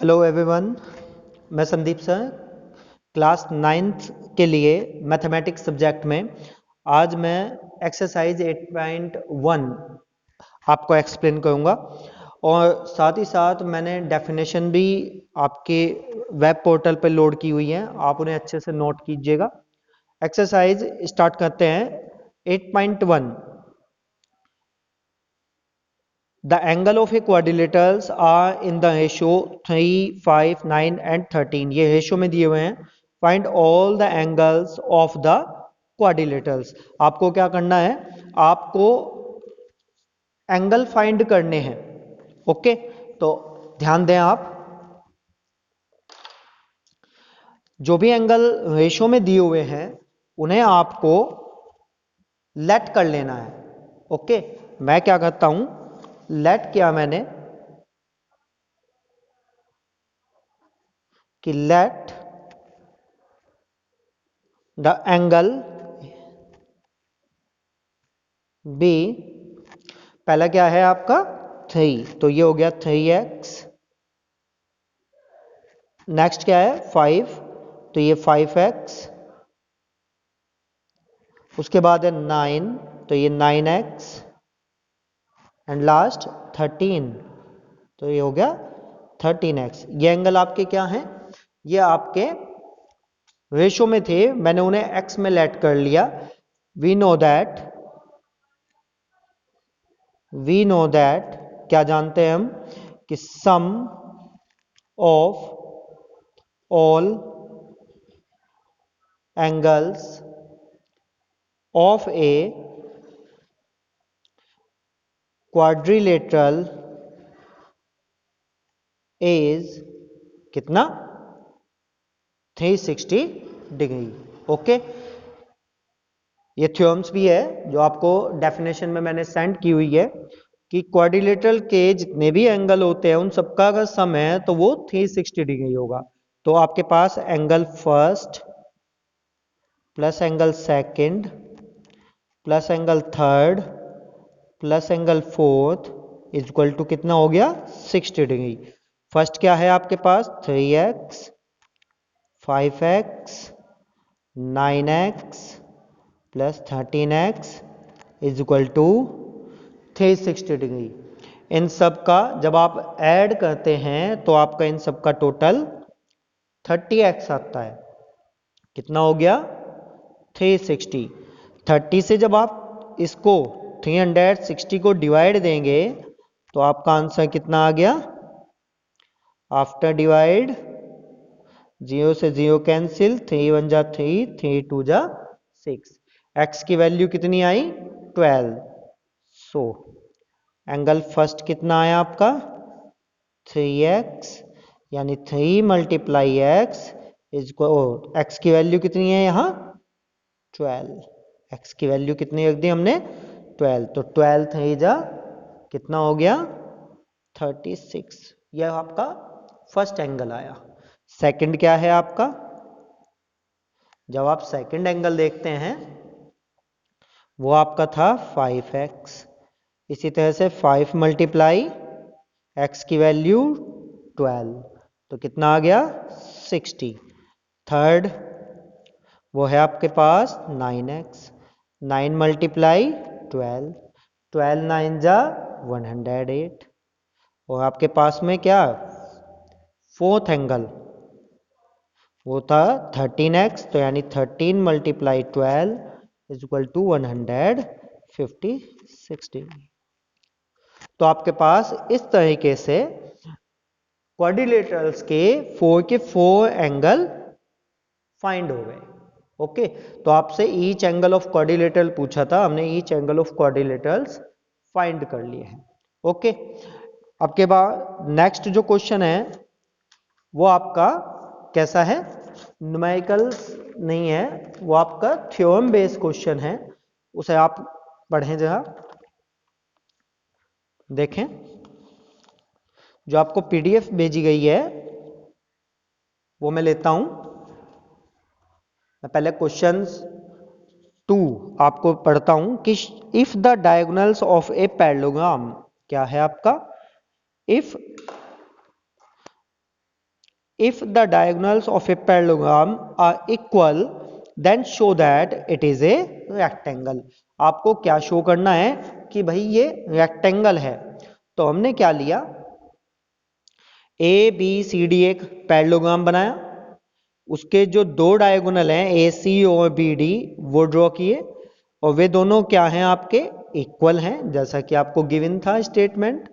Hello everyone, मैं Sandeep sir class 9th के लिए मैथमेटिक्स सब्जेक्ट में आज मैं एक्सरसाइज 8.1 आपको एक्सप्लेन करूंगा और साथ ही साथ मैंने डेफिनेशन भी आपके वेब पोर्टल पर लोड की हुई है, आप उन्हें अच्छे से नोट कीजिएगा। एक्सरसाइज स्टार्ट करते हैं। 8.1 The angle of a quadrilaterals are in the ratio 3, 5, 9 and 13। ये रेशियो में दिए हुए हैं। Find all the angles of the quadrilaterals। आपको क्या करना है, आपको एंगल फाइंड करने हैं। ओके, तो ध्यान दें, आप जो भी एंगल रेशियो में दिए हुए हैं उन्हें आपको लेट कर लेना है। ओके, मैं क्या करता हूं, लेट किया मैंने कि लेट द एंगल बी, पहला क्या है आपका 3, तो ये हो गया 3x। नेक्स्ट क्या है 5, तो ये 5x। उसके बाद है 9, तो ये 9x एंड लास्ट 13, तो ये हो गया 13x। ये एंगल आपके क्या हैं, ये आपके रेशो में थे, मैंने उन्हें x में लेट कर लिया। वी नो दैट क्या जानते हैं हम कि sum of all angles of a quadrilateral is कितना 360 डिग्री। ओके, ये थ्योरम्स भी है जो आपको डेफिनेशन में मैंने सेंड की हुई है कि क्वाड्रिलेटरल के जितने भी एंगल होते हैं उन सबका अगर सम है तो वो 360 डिग्री होगा। तो आपके पास angle first plus angle second plus angle third plus angle fourth is equal to कितना हो गया 60 डिग्री। फर्स्ट क्या है आपके पास 3x 5x 9x plus 13x is equal to 360 degree. इन सब का जब आप ऐड करते हैं तो आपका इन सब का टोटल 30x आता है। कितना हो गया 360। 30 से जब आप इसको 360 को डिवाइड देंगे तो आपका आंसर कितना आ गया, आफ्टर डिवाइड 0 से 0 कैंसिल, 3 1 जा 3, 3 2 जा 6। x की वैल्यू कितनी आई 12। सो एंगल फर्स्ट कितना आया आपका 3x, यानी 3 मल्टीप्लाई x इज x की वैल्यू कितनी है यहाँ 12। x की वैल्यू कितनी रख दी हमने 12, तो 12 3 जा कितना हो गया 36। यह आपका फर्स्ट एंगल आया। सेकंड क्या है आपका, जब आप सेकंड एंगल देखते हैं वो आपका था 5x। इसी तरह से 5 मल्टीप्लाई x की वैल्यू 12, तो कितना आ गया 60। थर्ड वो है आपके पास 9x, 9 मल्टीप्लाई 12, 12 9 जा 108। और आपके पास में क्या फोर्थ एंगल वो था 13x, तो यानी 13 multiply 12 is equal to 156 degree. तो आपके पास इस तरीके से क्वाड्रिलेटरल्स के 4 एंगल फाइंड हो गए। ओके, तो आपसे ईच एंगल ऑफ क्वाड्रिलेटरल पूछा था, हमने each angle of quadrilaterals find कर लिए हैं। ओके, अब के बाद नेक्स्ट जो क्वेश्चन है वो आपका कैसा है, न्यूमेरिकल नहीं है, वो आपका थ्योरम बेस्ड क्वेश्चन है। उसे आप पढ़ें जरा, देखें। जो आपको पीडीएफ भेजी गई है वो मैं लेता हूं। मैं पहले क्वेश्चन 2 आपको पढ़ता हूं कि if the diagonals of a parallelogram, क्या है आपका, if if the diagonals of a parallelogram are equal then show that it is a rectangle. आपको क्या शो करना है कि भाई ये रेक्टेंगल है। तो हमने क्या लिया, ए बी सी डी एक पैरेललोग्राम बनाया, उसके जो दो डायगोनल हैं ए सी और बी डी वो ड्रॉ किए, और वे दोनों क्या हैं आपके इक्वल हैं, जैसा कि आपको गिवन था स्टेटमेंट।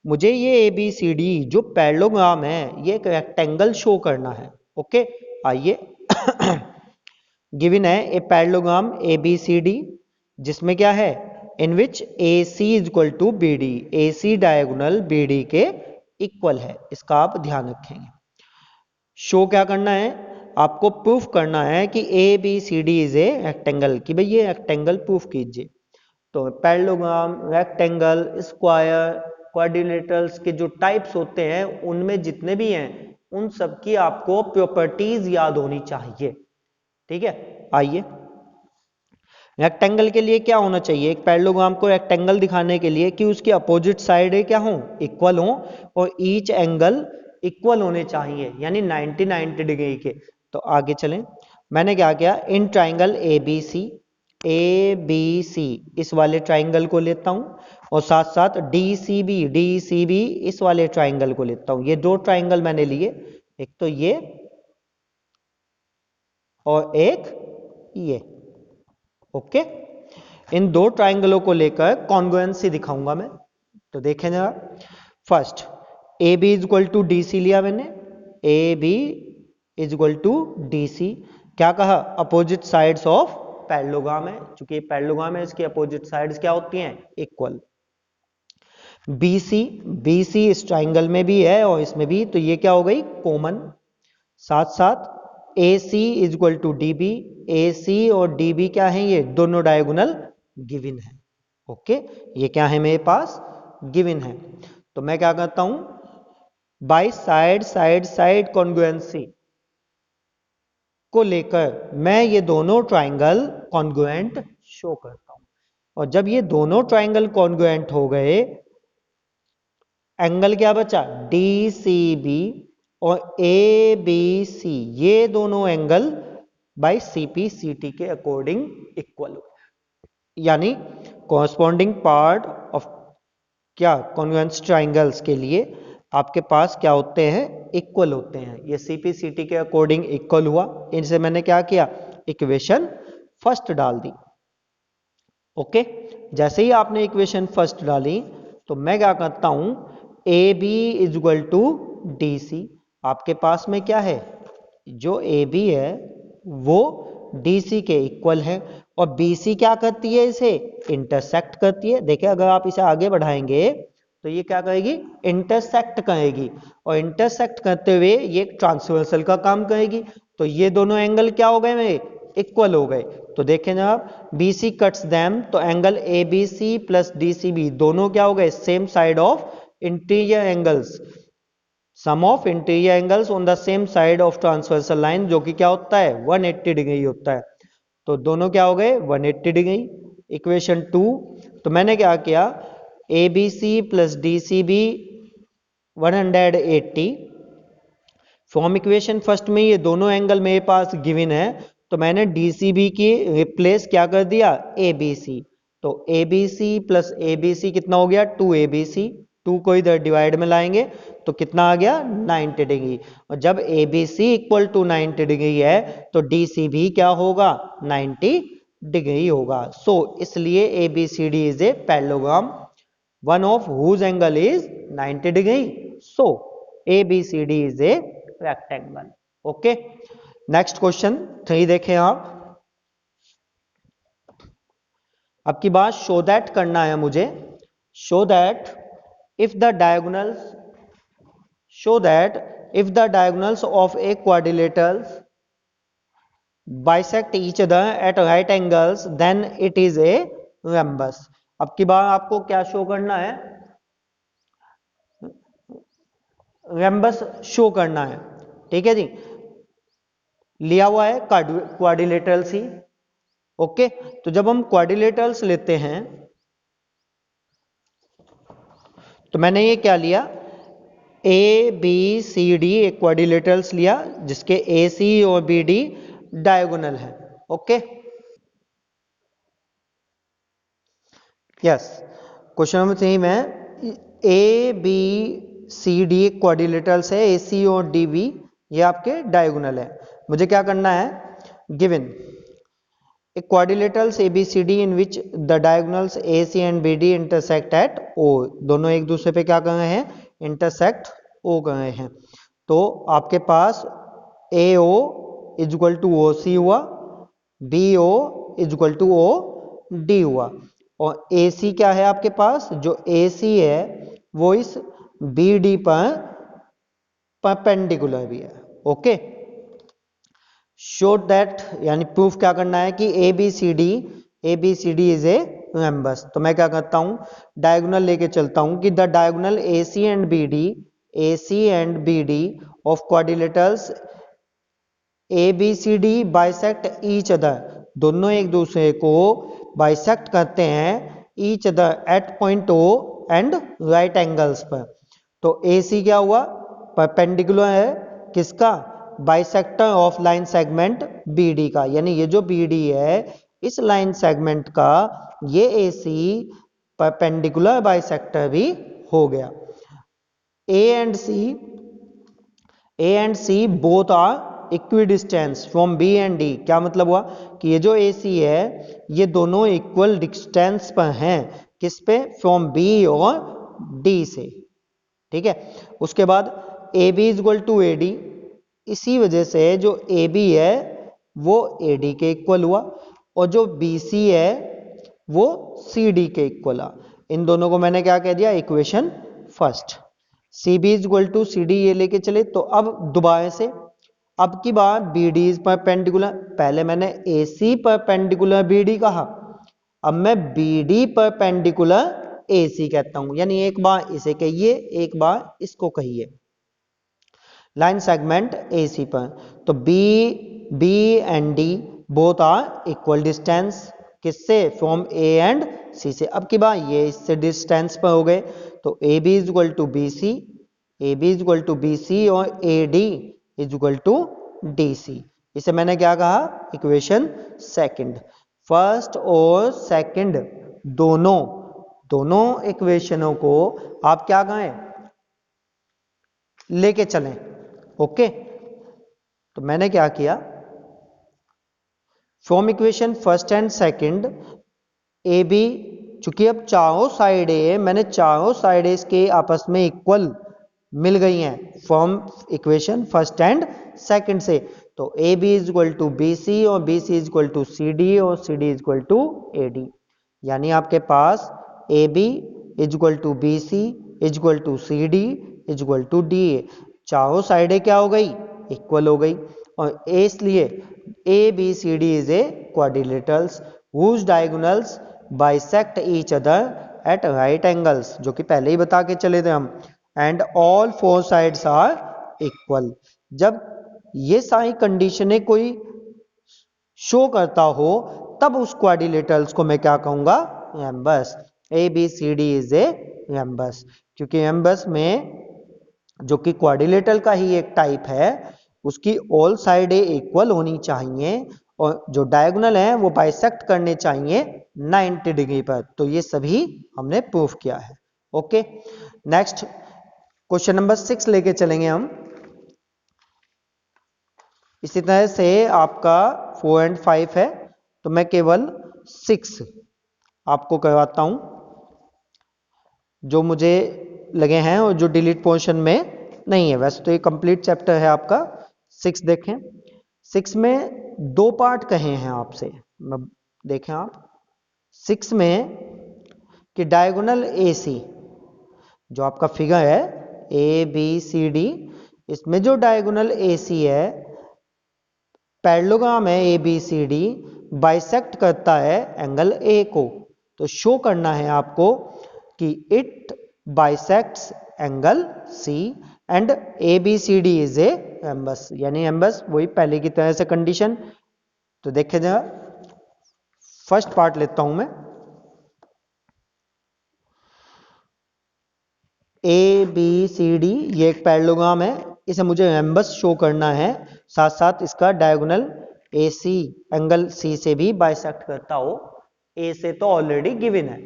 मुझे ये ए बी सी डी जो पैरेललोग्राम है ये एक रेक्टेंगल शो करना है। ओके, आइए गिवन है a parallelogram A B C D जिसमें क्या है, in which A C is equal to B D, A C diagonal B D के इक्वल है, इसका आप ध्यान रखेंगे। शो क्या करना है, आपको प्रूफ करना है कि A B C D is a rectangle, कि भाई ये रेक्टेंगल प्रूफ कीजिए। तो पैरेललोग्राम, रेक्टेंगल, स्क्वायर, क्वाड्रिलेटरल्स के जो टाइप्स होते हैं उनमें जितने भी हैं उन सब की आपको प्रॉपर्टीज याद होनी चाहिए। ठीक है, आइए रेक्टेंगल के लिए क्या होना चाहिए, एक पैरेललोग्राम को रेक्टेंगल दिखाने के लिए कि उसकी अपोजिट साइड क्या हो, इक्वल हो, और ईच एंगल इक्वल होने चाहिए, यानी 90 डिग्री के। तो आगे चलें, मैंने क्या किया, इन ट्राइंगल ए बी सी इस वाले ट्राइंगल को लेता हूं, और साथ साथ डी सी बी इस वाले ट्राइंगल को लेता हूं। ये दो ट्राइंगल मैंने लिए, एक तो ये और एक ये। ओके, इन दो ट्राइंगलों को लेकर कॉन्ग्रुएंसी दिखाऊंगा मैं। तो देखें जरा, first A B is equal to D C लिया मैंने, A B is equal to D C. क्या कहा, अपोजिट साइड्स ऑफ पैरेललोग्राम है, चूंकि ये पैरेललोग्राम है इसकी अपोजिट साइड्स क्या होती हैं, इक्वल। बी सी इस ट्राइंगल में भी है और इसमें भी, तो ये क्या हो गई, कॉमन। साथ साथ A C is equal to D B, A C और डी बी क्या है, ये दोनों डायगोनल गिवन है। ओके, ये क्या है मेरे पास, गिवन है। तो मैं क्या करता हूं, बाय साइड कॉन्ग्रुएंसी को लेकर मैं ये दोनों ट्राइंगल कॉन्ग्रुएंट शो करता हूं, और जब ये दोनों ट्राइंगल कॉन्ग्रुएंट हो गए, एंगल क्या बचा, डी सी बी और ए बी सी, ये दोनों angle by C P C T के अकॉर्डिंग इक्वल हो, यानी कॉरस्पॉन्डिंग पार्ट ऑफ क्या कॉन्ग्रुएंस ट्राइंगल्स के लिए आपके पास क्या होते हैं, इक्वल होते हैं। ये सी पी सी टी के अकॉर्डिंग इक्वल हुआ, इनसे मैंने क्या किया, इक्वेशन फर्स्ट डाल दी। ओके, जैसे ही आपने इक्वेशन फर्स्ट डाली तो मैं क्या करता हूं, A B is equal to D C. आपके पास में क्या है, जो ए बी है वो डी सी के इक्वल है, और बी सी क्या करती है, इसे इंटरसेक्ट करती है। देखिए अगर आप इसे आगे बढ़ाएंगे तो ये क्या करेगी, इंटरसेक्ट करेगी, और इंटरसेक्ट करते हुए ये ट्रांसवर्सल का काम करेगी। तो ये दोनों एंगल क्या हो गए मेरे, इक्वल हो गए। तो देखें ना आप, बी सी कट्स दैम, तो angle A B C plus D C B दोनों क्या हो गए, same side of interior angles, sum of interior angles on the same side of transversal line, जो कि क्या होता है, 180 डिग्री होता है। तो दोनों क्या हो गए, 180 डिग्री। इक्वेशन 2, तो मैंने क्या किया, A B C plus D C B 180, from equation first में ये दोनों एंगल मेरे पास गिवन है, तो मैंने डी सी बी की रिप्लेस क्या कर दिया, ए बी सी। तो A B C plus A B C कितना हो गया, 2 ए बी सी, 2 को इधर डिवाइड में लाएंगे तो कितना आ गया, 90 डिग्री। और जब A B C equal to 90 degree है तो डी सी भी क्या होगा, 90 डिग्री होगा। सो इसलिए A B C D is a parallelogram, one of whose angle is 90 degree. So A B C D is a rectangle. Okay, next question 3 देखें आप। अब की बात शो दैट करना है मुझे, show that if the diagonals of a quadrilaterals bisect each other at right angles then it is a rhombus। अब की बार आपको क्या शो करना है, rhombus शो करना है। ठीक है जी, लिया हुआ है क्वाड्रिलेटरल्स ही। ओके, तो जब हम क्वाड्रिलेटरल्स लेते हैं तो मैंने ये क्या लिया, ए बी सी डी एक क्वाड्रिलेटरल्स लिया जिसके ए सी और बी डी डायगोनल है। Okay, yes. क्वेश्चन नंबर 3 में A B C D quadrilaterals है, ए सी और डी बी ये आपके डायगोनल है। मुझे क्या करना है, given a quadrilaterals ABCD in which the diagonals AC and BD intersect at O, दोनों एक दूसरे पे क्या कर रहे हैं, इंटरसेक्ट O कर रहे हैं। तो आपके पास AO is equal to OC हुआ, BO is equal to OD हुआ, और AC क्या है आपके पास, जो AC है वो इस BD पर परपेंडिकुलर भी है। ओके, शो दैट यानी प्रूफ क्या करना है कि A B C D is a rhombus. तो मैं क्या करता हूं, डायगोनल लेके चलता हूं कि the diagonal A C and B D of quadrilaterals A B C D bisect each other, दोनों एक दूसरे को बाइसेक्ट करते हैं each other at point O and right angles पर। तो ए सी क्या हुआ, परपेंडिकुलर है किसका, bisector of line segment BD का, यानी ये जो BD है इस लाइन सेगमेंट का ये AC परपेंडिकुलर बाइसेक्टर भी हो गया। A and C both are equidistance from B and D। क्या मतलब हुआ कि ये जो AC है ये दोनों इक्वल डिस्टेंस पर हैं, किस पे, फ्रॉम B और D से। ठीक है, उसके बाद AB is equal to AD, इसी वजह से जो AB है वो AD के इक्वल हुआ और जो BC है वो CD के इक्वल आ। इन दोनों को मैंने क्या कह दिया, equation first. CB is equal to CD ये लेके चले, तो अब दोबारा से अब की बार BD इज परपेंडिकुलर, पहले मैंने AC परपेंडिकुलर BD कहा, अब मैं BD परपेंडिकुलर AC कहता हूं, यानी एक बार इसे कहिए एक बार इसको कहिए, लाइन सेगमेंट AC पर। तो B and D both are equal distance, किससे, फ्रॉम A एंड C से। अब की बार ये इससे डिस्टेंस पर हो गए, तो AB is equal to BC और AD is equal to DC। इसे मैंने क्या कहा, इक्वेशन सेकंड। फर्स्ट और सेकंड दोनों इक्वेशनों को आप क्या कहें, लेके चलें। ओके, तो मैंने क्या किया, from equation first and second A B, चूंकि अब चारों साइड मैंने चारों साइड इसके आपस में इक्वल मिल गई हैं from equation first and second से, तो A B is equal to B C और B C is equal to C D और C D is equal to A D. यानी आपके पास A B is equal to B C is equal to C D is equal to D A, चारों साइडें क्या हो गई, equal हो गई, और इसलिए A B C D is a quadrilaterals whose diagonals bisect each other at right angles, जो कि पहले ही बता के चले थे हम, and all four sides are equal. जब ये सारी कंडीशनें कोई शो करता हो तब उस क्वाड्रिलेटरल्स को मैं क्या कहूंगा, rhombus. A B C D is a rhombus, क्योंकि रैम्बस में जो कि क्वाड्रिलेटरल का ही एक टाइप है उसकी ऑल साइडें इक्वल होनी चाहिए और जो डायगोनल है वो बाइसेक्ट करने चाहिए 90 डिग्री पर। तो ये सभी हमने प्रूफ किया है। ओके, नेक्स्ट क्वेश्चन नंबर 6 लेके चलेंगे हम। इसी तरह से आपका 4 एंड 5 है, तो मैं केवल 6 आपको करवाता हूं जो मुझे लगे हैं और जो डिलीट पोर्शन में नहीं है। वैसे तो ये कंप्लीट चैप्टर है आपका। 6 देखें, 6 में 2 पार्ट कहे हैं आपसे, देखें आप 6 में कि डायगोनल AC जो आपका फिगर है ABCD, इसमें जो डायगोनल AC है पैरेललोग्राम है ABCD, बाइसेक्ट करता है एंगल A को। तो शो करना है आपको कि it bisects angle C and ABCD is a rhombus, यानी एम्बस वही पहले की तरह से कंडीशन। तो देखे जरा, फर्स्ट पार्ट लेता हूं मैं। ए बी सी डी ये एक पैरेललोग्राम है, इसे मुझे एम्बस शो करना है, साथ साथ इसका diagonal A C angle C से भी बाइसेक्ट करता हो। ए से तो ऑलरेडी गिवन है,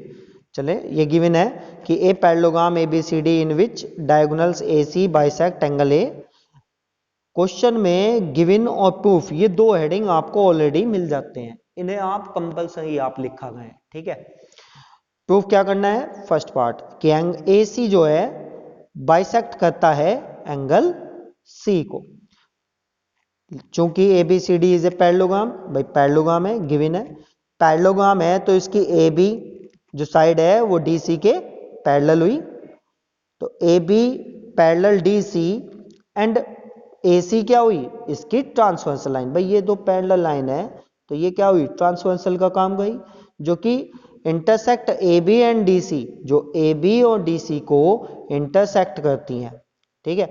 चले ये गिवन है कि a parallelogram A B C D in which diagonals A C bisect angle A. क्वेश्चन में गिवन और प्रूफ ये दो हेडिंग आपको ऑलरेडी मिल जाते हैं, इन्हें आप कंपलसरी आप लिखा गए, ठीक है। प्रूफ क्या करना है, फर्स्ट पार्ट कि ए सी जो है बाइसेक्ट करता है एंगल सी को। चूंकि A B C D is a parallelogram, भाई पैरेललोग्राम है, गिवन है, पैरेललोग्राम है तो इसकी ए बी जो साइड है वो डी सी के पैरेलल हुई, तो A B parallel D C and A C क्या हुई, इसकी ट्रांसवर्सल लाइन। भाई ये दो पैरेलल लाइन है तो ये क्या हुई, ट्रांसवर्सल का काम गई, जो कि intersect A B and D C, जो ए बी और डी सी को इंटरसेक्ट करती हैं, ठीक है।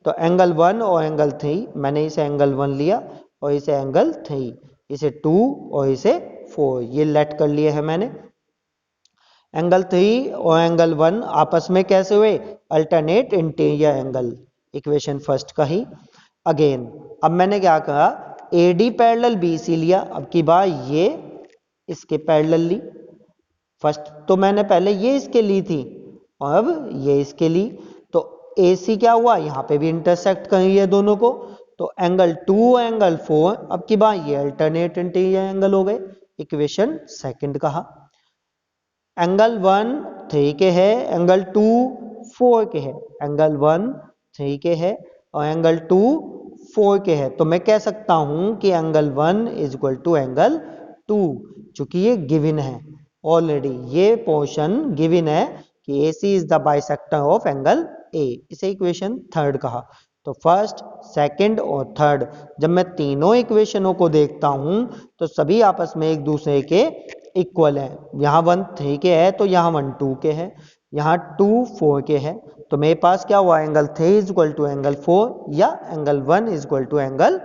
तो एंगल 1 और एंगल 3, मैंने इसे एंगल 1 लिया और इसे एंगल 3, इसे 2 और इसे 4, ये लेट कर लिए हैं मैंने। एंगल 3 और एंगल 1 आपस में कैसे हुए, alternate interior angle, equation first का ही। अगेन अब मैंने क्या कहा, A D parallel B C लिया, अब की बार ये इसके पैरेलल ली, फर्स्ट तो मैंने पहले ये इसके ली थी और अब ये इसके ली, तो ए सी क्या हुआ, यहाँ पे भी इंटरसेक्ट कर रही है दोनों को, तो एंगल 2 एंगल 4, अब की बार ये अल्टरनेट इंटीरियर एंगल हो गए, इक्वेशन सेकंड कहा। एंगल 1 3 के है, एंगल 2 4 के है, एंगल 1 3 के है और एंगल 2 4 के है, तो मैं कह सकता हूं कि angle 1 is equal to angle 2, चूंकि ये गिवन है ऑलरेडी, ये पोर्शन गिवन है कि A C is the bisector of angle A, इसे इक्वेशन थर्ड कहा। तो फर्स्ट सेकंड और थर्ड, जब मैं तीनों इक्वेशनों को देखता हूं तो सभी आपस में एक दूसरे के इक्वल है, यहाँ 1 3 के है तो यहाँ 1 2 के है, यहाँ 2 4 के है, तो मेरे पास क्या हुआ, angle 3 is equal to angle 4 या angle 1 is equal to angle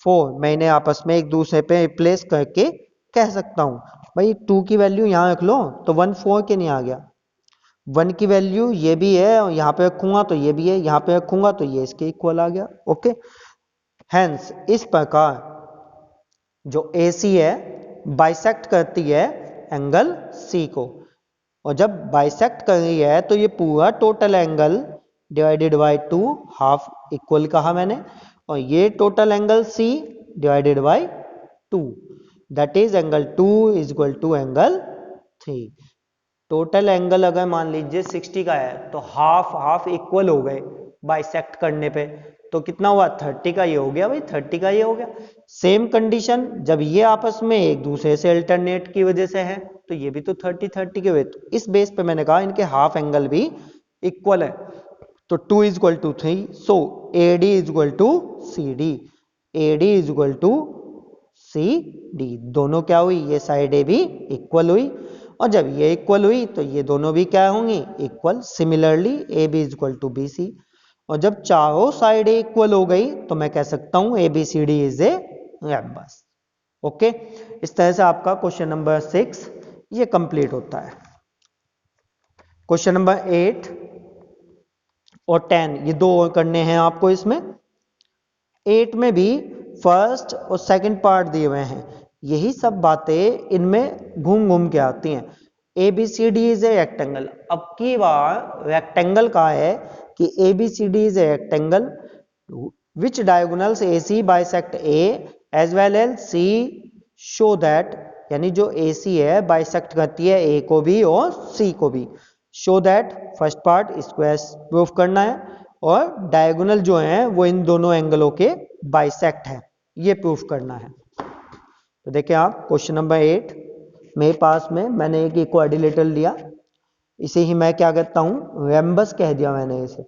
4, मैंने आपस में एक दूसरे पे रिप्लेस करके कह सकता हूं। भाई 2 की वैल्यू यहाँ रख लो तो 1 4 के नहीं आ गया, 1 की वैल्यू ये भी है और यहाँ पे रखूंगा तो ये भी है, यहाँ पे रखूंगा तो ये इसके इक्वल आ गया, ओके। हेंस इस प्रकार जो AC है बाइसेक्ट करती है एंगल C को, और जब बाइसेक्ट कर रही है तो ये पूरा total angle divided by 2 half equal कहा मैंने, और ये total angle C divided by 2, that is angle 2 is equal to angle 3। Total angle अगर मान लीजिए 60 का है तो हाफ हाफ इक्वल हो गए बाइसेक्ट करने पे, तो कितना हुआ 30 का ये हो गया, भाई 30 का ये हो गया। सेम कंडीशन जब ये आपस में एक दूसरे से अल्टरनेट की वजह से है तो ये भी तो 30 30 के हुए, तो इस बेस पे मैंने कहा इनके हाफ एंगल भी इक्वल है, तो 2 is equal to 3, so AD is equal to CD, AD is equal to CD, दोनों क्या हुई, ये साइड ए भी इक्वल हुई, और जब ये इक्वल हुई तो ये दोनों भी क्या होंगी, equal. Similarly AB is equal to BC, और जब चारों साइड इक्वल हो गई तो मैं कह सकता हूं ABCD इज ए रैम्बस, ओके। इस तरह से आपका क्वेश्चन नंबर 6 ये कंप्लीट होता है। क्वेश्चन नंबर 8 और 10 ये दो और करने हैं आपको। इसमें 8 में भी फर्स्ट और सेकंड पार्ट दिए हुए हैं, यही सब बातें इनमें घूम घूम के आती हैं। ABCD इज ए रेक्टेंगल, अब की बार रेक्टेंगल का है कि ABCD is a rectangle which diagonals AC bisect A as well as C show that, यानी जो AC है बाइसेक्ट करती है A को भी और C को भी, show that first part square proof करना है, और डायगोनल जो है वो इन दोनों एंगलों के बाइसेक्ट है, ये प्रूफ करना है। तो देखिए आप क्वेश्चन नंबर 8 मेरे पास में मैंने एक क्वाड्रिलेटरल लिया, इसे ही मैं क्या कहता हूं, रैम्बस कह दिया मैंने इसे,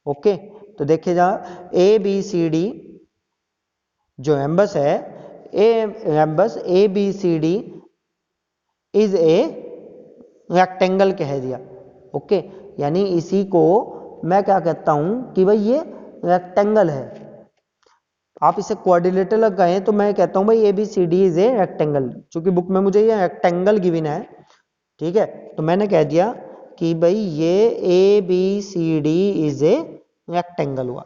ओके। तो देखिए जहां ABCD जो रैम्बस है, रैम्बस ABCD इज ए रेक्टेंगल कह दिया, ओके। यानी इसी को मैं क्या कहता हूं कि भाई ये रेक्टेंगल है, आप इसे क्वाड्रिलेटरल कहें तो मैं कहता हूं भाई ABCD इज ए रेक्टेंगल, क्योंकि बुक में मुझे ये रेक्टेंगल गिवन है, ठीक है। तो मैंने कह दिया कि भाई ये A B C D is a rectangle हुआ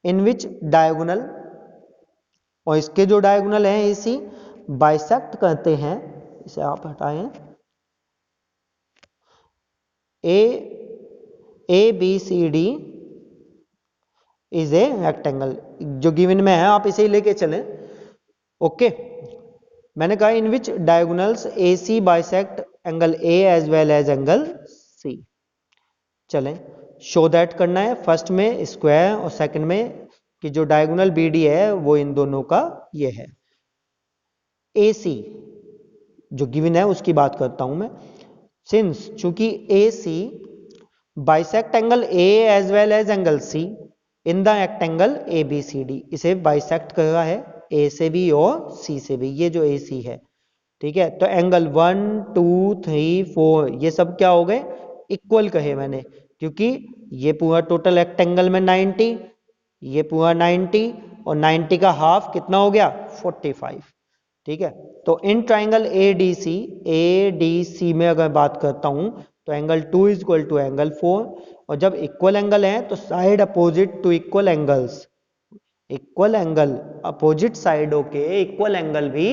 इन विच डायगोनल, और इसके जो डायगोनल हैं इसी बाइसेक्ट करते हैं, इसे आप हटाएं, A B C D is a rectangle, जो गिवन में है आप इसे ही लेके चलें। ओके, मैंने कहा in which diagonals A C bisect angle A as well as angle C. चलें, शो दैट करना है, फर्स्ट में स्क्वायर और सेकंड में कि जो डायगोनल बी डी है वो इन दोनों का ये है। ए सी जो गिवन है उसकी बात करता हूं मैं। सिंस चूंकि A C bisect angle A as well as angle C in the rectangle A B C D, इसे बाइसेक्ट कर रहा है ए से भी और सी से भी, ये जो ए सी है, ठीक है। तो एंगल 1 2 3 4 ये सब क्या हो गए, इक्वल कहे मैंने, क्योंकि ये पूरा टोटल रेक्टेंगल में 90, ये पूरा 90 और 90 का हाफ कितना हो गया 45, ठीक है। तो in triangle A D C में अगर बात करता हूं तो angle 2 is equal to angle 4, और जब इक्वल एंगल है तो side opposite to equal angles, equal angle opposite साइडों के इक्वल एंगल भी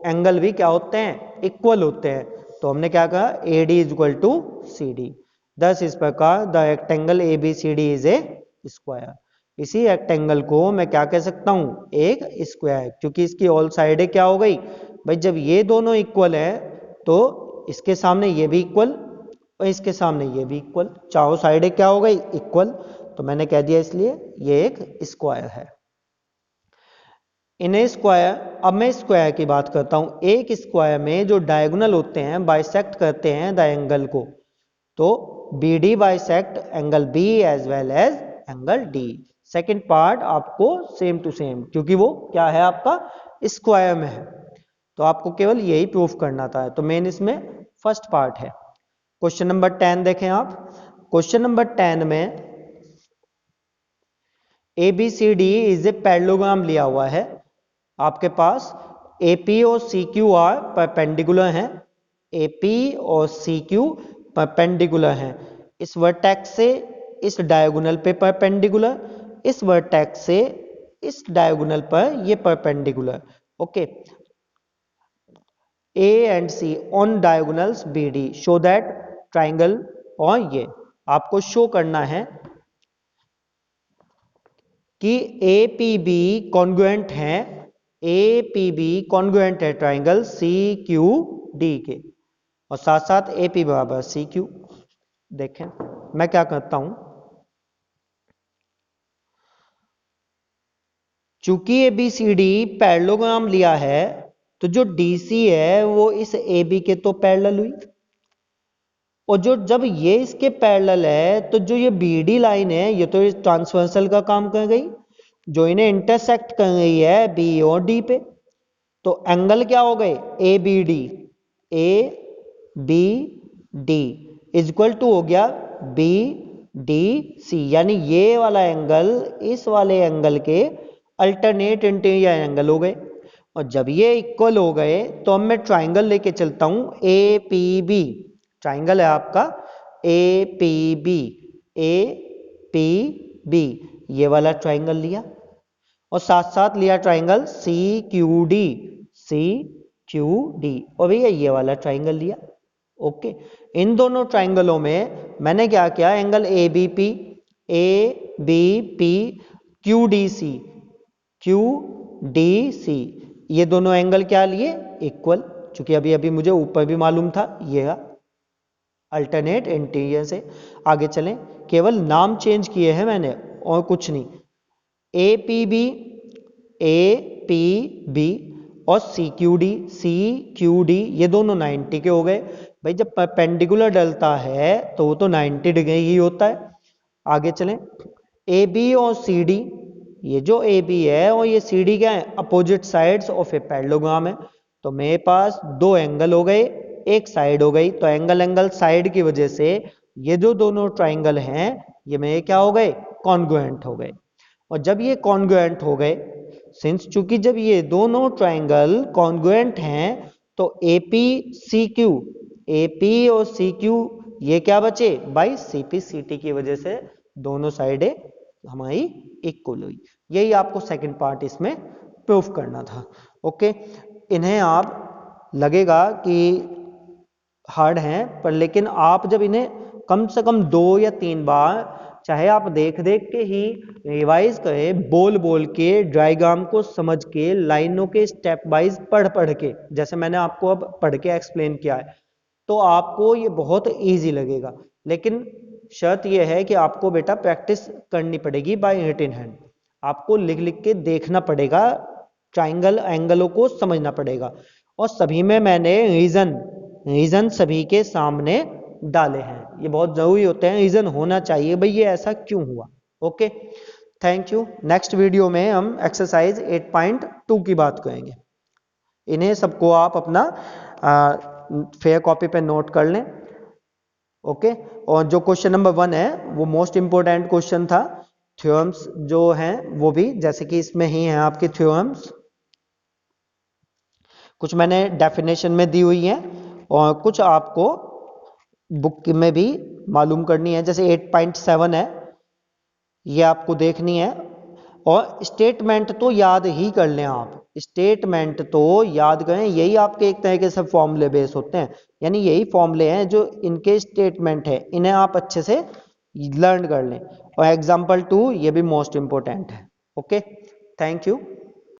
एंगल भी क्या होते हैं, इक्वल होते हैं। तो हमने क्या कहा A D is equal to C D. Thus इस प्रकार the rectangle A B C D is a square. इसी रेक्टेंगल को मैं क्या कह सकता हूं, एक स्क्वायर, क्योंकि इसकी ऑल साइडें क्या हो गई भाई, जब ये दोनों इक्वल है तो इसके सामने ये भी इक्वल और इसके सामने ये भी इक्वल, चारों साइडें क्या हो गई इक्वल, तो मैंने कह दिया इसलिए ये एक स्क्वायर है। इन ए स्क्वायर, अब मैं स्क्वायर की बात करता हूं, एक स्क्वायर में जो डायगोनल होते हैं बाइसेक्ट करते हैं द एंगल को, तो B D bisect angle B as well as angle D. Second part आपको सेम टू सेम, क्योंकि वो क्या है आपका स्क्वायर में है, तो आपको केवल यही प्रूफ करना था। तो मेन इसमें फर्स्ट पार्ट है। क्वेश्चन नंबर 10 देखें आप। क्वेश्चन नंबर 10 में A B C D is a parallelogram लिया हुआ है आपके पास, AP और CQ आर परपेंडिकुलर हैं, AP और CQ परपेंडिकुलर हैं, इस वर्टेक्स से इस डायगोनल पे परपेंडिकुलर, इस वर्टेक्स से इस डायगोनल पर ये perpendicular. Okay, A and C on diagonals BD show that triangle, और ये आपको शो करना है कि APB कॉन्ग्रुएंट है, APB कॉन्ग्रुएंट है ट्राइंगल CQD के, और साथ साथ AP बराबर CQ। देखें मैं क्या करता हूं, चूंकि ABCD पैरेललोग्राम लिया है तो जो DC है वो इस AB के तो पैरेलल हुई, और जो जब ये इसके पैरेलल है तो जो ये BD लाइन है ये तो ट्रांसवर्सल का काम कर गई, जो इन्हें इंटरसेक्ट कर रही है B और D पे, तो एंगल क्या हो गए ABD, ABD is equal to हो गया BDC, यानी ये वाला एंगल इस वाले एंगल के अल्टरनेट इंटीरियर एंगल हो गए। और जब ये इक्वल हो गए तो अब मैं ट्राइंगल लेके चलता हूं APB, ट्राइंगल है आपका APB, APB ये वाला ट्राइंगल लिया, और साथ साथ लिया ट्राइंगल CQD, CQD, और भैया ये वाला ट्राइंगल लिया। ओके, इन दोनों ट्राइंगलों में मैंने क्या किया, angle ABP, ABP, QDC, QDC ये दोनों एंगल क्या लिए इक्वल, चूंकि अभी अभी मुझे ऊपर भी मालूम था ये अल्टरनेट इंटीरियर से। आगे चलें, केवल नाम चेंज किए हैं मैंने और कुछ नहीं। APB, APB और CQD ये दोनों 90 के हो गए। भाई जब परपेंडिकुलर डलता है तो वो तो 90 डिग्री ही होता है। आगे चलें, AB और CD, ये जो AB है और ये CD क्या है, opposite sides of a parallelogram है। तो मेरे पास दो एंगल हो गए, एक साइड हो गई, तो एंगल साइड की वजह से ये जो दोनों ट्राइंगल हैं ये मेरे क्या हो गए, कॉन्ग्रुएंट हो गए। और जब ये कॉन्ग्रुएंट हो गए, सिंस चूंकि जब ये दोनों ट्राइंगल कॉन्ग्रुएंट हैं तो AP और CQ ये क्या बचे बाई CP/CT की वजह से दोनों साइडें हमारी इक्वल हुई। यही आपको सेकंड पार्ट इसमें प्रूफ करना था। ओके, इन्हें आप लगेगा कि हार्ड हैं, पर लेकिन आप जब इन्हें कम से कम 2 या 3 बार चाहे आप देख देख के ही रिवाइज करें, बोल बोल के, डायग्राम को समझ के, लाइनों के स्टेप वाइज पढ़ पढ़ के, जैसे मैंने आपको अब पढ़ के एक्सप्लेन किया है, तो आपको ये बहुत इजी लगेगा। लेकिन शर्त यह है कि आपको बेटा प्रैक्टिस करनी पड़ेगी बाय रिटन हैंड। आपको लिख लिख के देखना पड़ेगा, ट्राइंगल एंगलों को समझना पड़ेगा। और सभी में मैंने रीजन सभी के सामने डाले हैं। ये बहुत जरूरी होते हैं, रीजन होना चाहिए भाई ये ऐसा क्यों हुआ। Okay, thank you. Next video में हम एक्सरसाइज 8.2 की बात करेंगे। इन्हें सबको आप अपना फेयर कॉपी पे नोट कर लें। ओके, और जो क्वेश्चन नंबर 1 है वो मोस्ट इंपोर्टेंट क्वेश्चन था। थ्योरम्स जो हैं वो भी जैसे कि इसमें ही हैं आपके थ्योरम्स, कुछ मैंने डेफिनेशन में दी हुई हैं और कुछ आपको बुक में भी मालूम करनी है। जैसे 8.7 है, ये आपको देखनी है। और स्टेटमेंट तो याद ही कर लें आप, स्टेटमेंट तो याद करें, यही आपके एक तरीके से फॉर्मूले बेस होते हैं, यानी यही फॉर्मूले हैं जो इनके स्टेटमेंट है, इन्हें आप अच्छे से लर्न कर लें। और एग्जाम्पल 2 ये भी मोस्ट इंपोर्टेंट है। Okay, thank you.